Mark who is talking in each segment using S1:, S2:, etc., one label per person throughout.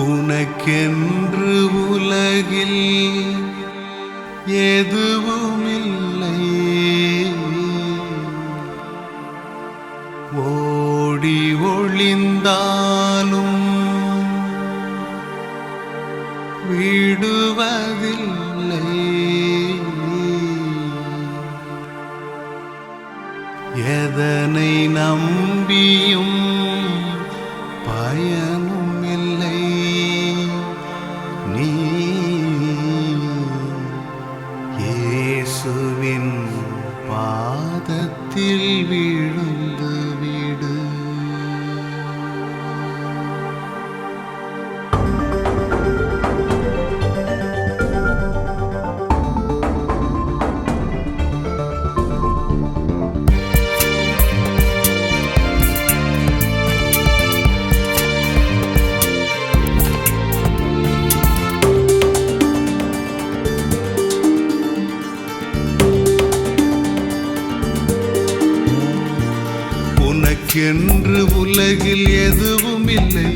S1: உனக்கென்று உலகில் எதுவுமில்லை. ஓடி ஒளிந்தாலும் விடுவதில்லை. எதனை நம்பியும் பயனும் இல்லை. நீ இயேசுவின் பாதத்தில் விழுந்து விடு. உனக்கென்று உலகில் எதுவும் இல்லை.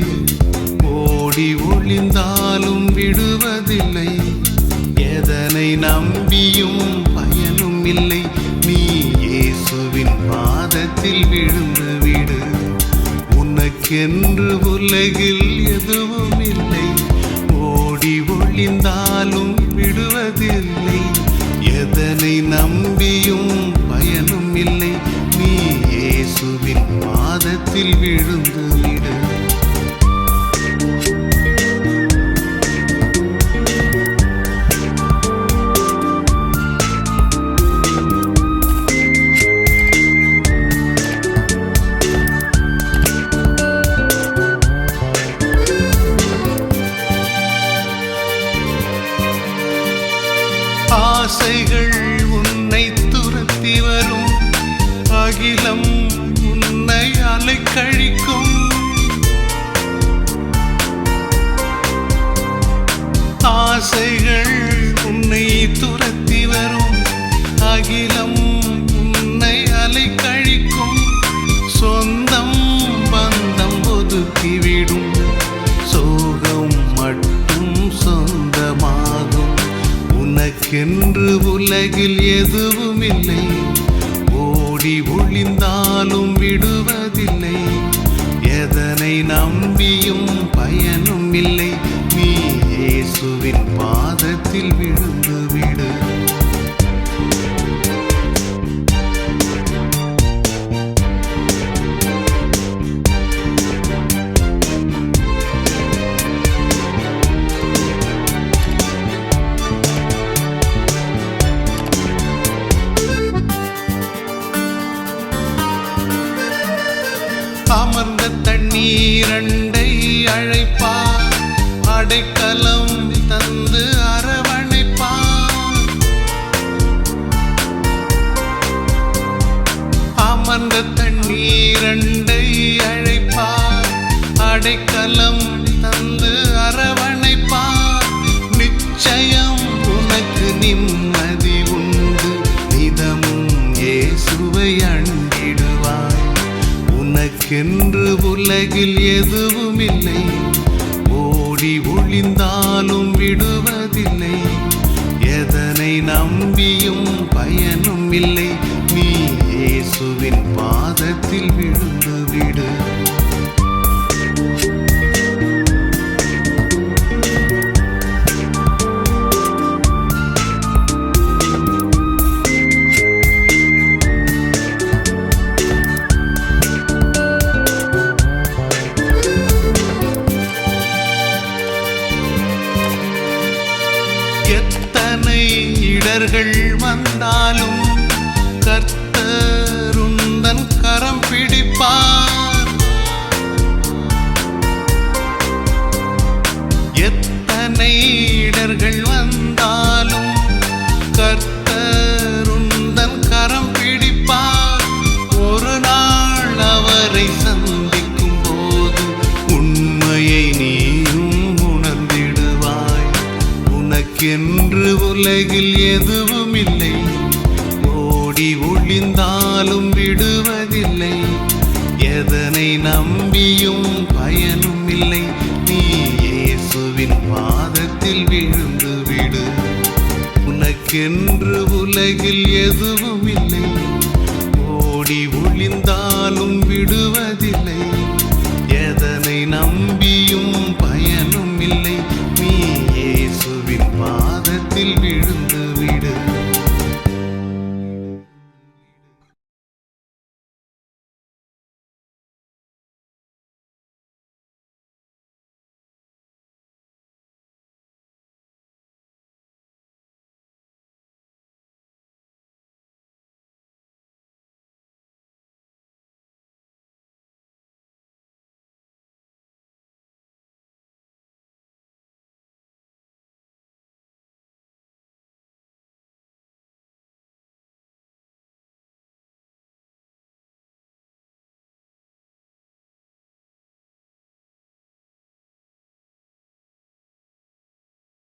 S1: ஓடி ஒளிந்தாலும் விடுவதில்லை. எதனை நம்பியும் பயனும் இல்லை. நீ இயேசுவின் பாதத்தில் விழுந்து விடு. உனக்கென்று உலகில் எதுவும் இல்லை. ஓடி ஒளிந்தாலும் விடுவதில்லை. எதனை நம்பியும் பயனும் இல்லை. நீ இயேசுவின் பாதத்தில் விழுந்து விடு. ஆசைகள் உன்னை துரத்தி வரும். அகிலம் உன்னை அலைக்கழிக்கும். ஆசைகள் உன்னை துரத்தி வரும். அகிலம் உன்னை அலைக்கழிக்கும். சொந்தம் பந்தம் ஒதுக்கிவிடும். சோகம் மட்டும் சொந்தமாகும். உனக்கென்று உலகில் எதுவும் இல்லை. ஓடி ஒளிந்தாலும் விடுவதில்லை. எதனை நம்பியும் பயனும் இல்லை. நீ இயேசுவின் பாதத்தில் விழுந்து விடு. அமர்ந்த தண்ணீரண்டை அழைப்பார். அடைக்கலம் தந்து அரவணைப்பார். அமர்ந்த தண்ணீரண்டை அழைப்பார். அடைக்கலம் தந்து அரவணைப்பார். நிச்சயம் உனக்கு நிம்மதி உண்டு. நிதமும் இயேசுவை அண்டிடுவாய். உனக்கென்று உலகில் எதுவும் இல்லை. ஓடி ஒளிந்தாலும் விடுவதில்லை. எதனை நம்பியும் பயனும் இல்லை. நீ இயேசுவின் பாதத்தில் விழுந்து விடு. எத்தனை இடர்கள் வந்தாலும் கர்த்தர் உந்தன் கரம் பிடிப்பார். எத்தனை இடர்கள் வந்தாலும் கர்த்தர் உந்தன் கரம் பிடிப்பார். ஒரு நாள் அவரை சந்திக்கும் போது உண்மையை நீயும் உணர்ந்திடுவாய். உனக்கென்று உலகில் எதுவும் இல்லை. ஓடி ஒளிந்தாலும் விடுவதில்லை. எதனை நம்பியும் பயனும் இல்லை. நீ இயேசுவின் பாதத்தில் விழுந்து விடு. உனக்கென்று உலகில் எதுவும் இல்லை,